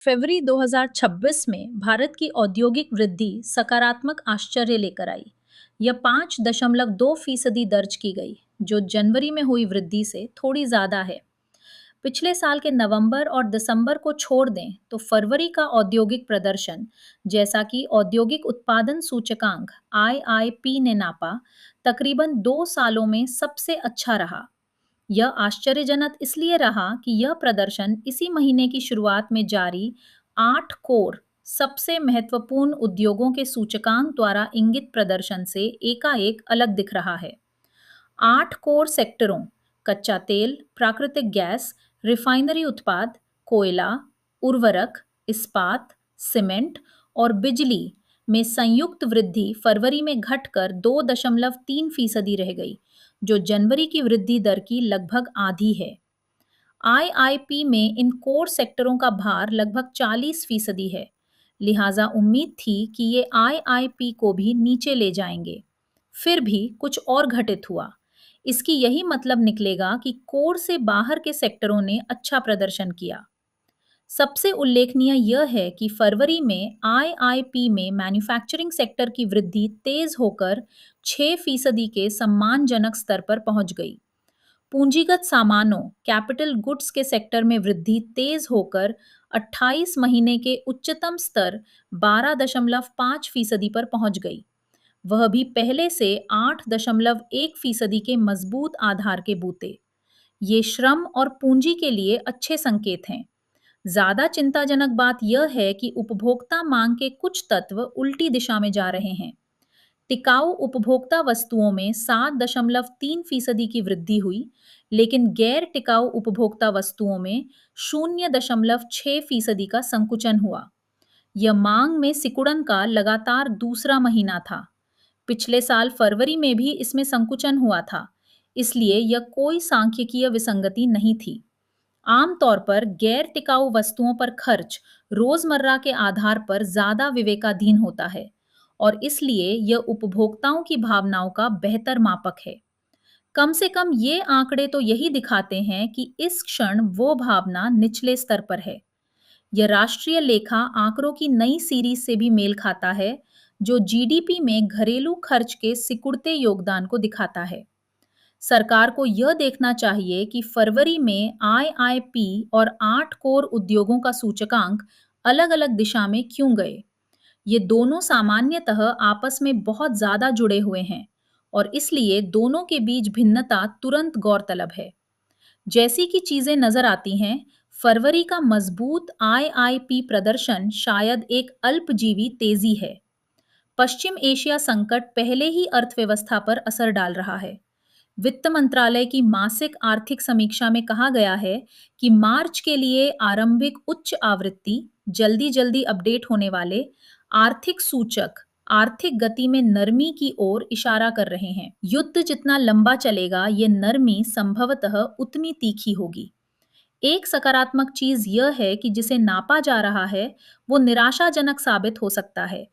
फरवरी 2026 में भारत की औद्योगिक वृद्धि सकारात्मक आश्चर्य लेकर आई। यह 5.2% दर्ज की गई, जो जनवरी में हुई वृद्धि से थोड़ी ज्यादा है। पिछले साल के नवंबर और दिसंबर को छोड़ दें तो फरवरी का औद्योगिक प्रदर्शन, जैसा कि औद्योगिक उत्पादन सूचकांक आईआईपी ने नापा, तकरीबन 2 सालों में सबसे अच्छा रहा। यह आश्चर्यजनक इसलिए रहा कि यह प्रदर्शन इसी महीने की शुरुआत में जारी 8 कोर सबसे महत्वपूर्ण उद्योगों के सूचकांक द्वारा इंगित प्रदर्शन से एकाएक अलग दिख रहा है। 8 कोर सेक्टरों कच्चा तेल, प्राकृतिक गैस, रिफाइनरी उत्पाद, कोयला, उर्वरक, इस्पात, सीमेंट और बिजली में संयुक्त वृद्धि फरवरी में घटकर 2.3% रह गई, जो जनवरी की वृद्धि दर की लगभग आधी है। आईआईपी में इन कोर सेक्टरों का भार लगभग 40% है, लिहाजा उम्मीद थी कि ये आईआईपी को भी नीचे ले जाएंगे। फिर भी कुछ और घटित हुआ। इसकी यही मतलब निकलेगा कि कोर से बाहर के सेक्टरों ने अच्छा प्रदर्शन किया। सबसे उल्लेखनीय यह है कि फरवरी में आईआईपी में मैन्युफैक्चरिंग सेक्टर की वृद्धि तेज होकर 6% के सम्मानजनक स्तर पर पहुंच गई। पूंजीगत सामानों कैपिटल गुड्स के सेक्टर में वृद्धि तेज होकर 28 महीने के उच्चतम स्तर 12.5% पर पहुंच गई। वह भी पहले से 8.1% के मजबूत आधार के बूते। ये श्रम और पूंजी के लिए अच्छे संकेत हैं। ज्यादा चिंताजनक बात यह है कि उपभोक्ता मांग के कुछ तत्व उल्टी दिशा में जा रहे हैं। टिकाऊ उपभोक्ता वस्तुओं में 7.3% की वृद्धि हुई, लेकिन गैर टिकाऊ उपभोक्ता वस्तुओं में 0.6% का संकुचन हुआ। यह मांग में सिकुड़न का लगातार दूसरा महीना था। पिछले साल फरवरी में भी इसमें संकुचन हुआ था, इसलिए यह कोई सांख्यिकीय विसंगति नहीं थी। आमतौर पर गैर टिकाऊ वस्तुओं पर खर्च रोजमर्रा के आधार पर ज्यादा विवेकाधीन होता है और इसलिए यह उपभोक्ताओं की भावनाओं का बेहतर मापक है। कम से कम ये आंकड़े तो यही दिखाते हैं कि इस क्षण वो भावना निचले स्तर पर है। यह राष्ट्रीय लेखा आंकड़ों की नई सीरीज से भी मेल खाता है, जो जीडीपी में घरेलू खर्च के सिकुड़ते योगदान को दिखाता है। सरकार को यह देखना चाहिए कि फरवरी में आईआईपी और 8 कोर उद्योगों का सूचकांक अलग-अलग दिशा में क्यों गए। ये दोनों सामान्यतः आपस में बहुत ज्यादा जुड़े हुए हैं और इसलिए दोनों के बीच भिन्नता तुरंत गौरतलब है। जैसी कि चीजें नजर आती हैं, फरवरी का मजबूत आईआईपी प्रदर्शन शायद एक अल्पजीवी तेजी है। पश्चिम एशिया संकट पहले ही अर्थव्यवस्था पर असर डाल रहा है। वित्त मंत्रालय की मासिक आर्थिक समीक्षा में कहा गया है कि मार्च के लिए आरंभिक उच्च आवृत्ति, जल्दी जल्दी अपडेट होने वाले आर्थिक सूचक आर्थिक गति में नरमी की ओर इशारा कर रहे हैं। युद्ध जितना लंबा चलेगा, ये नरमी संभवतः उतनी तीखी होगी। एक सकारात्मक चीज यह है कि जिसे नापा जा रहा है वो निराशाजनक साबित हो सकता है,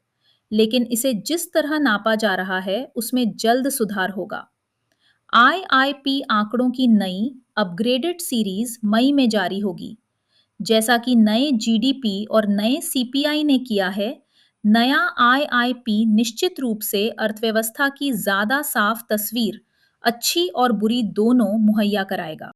लेकिन इसे जिस तरह नापा जा रहा है उसमें जल्द सुधार होगा। आईआईपी आंकड़ों की नई अपग्रेडेड सीरीज मई में जारी होगी। जैसा कि नए जीडीपी और नए सीपीआई ने किया है, नया आईआईपी निश्चित रूप से अर्थव्यवस्था की ज्यादा साफ तस्वीर, अच्छी और बुरी दोनों मुहैया कराएगा।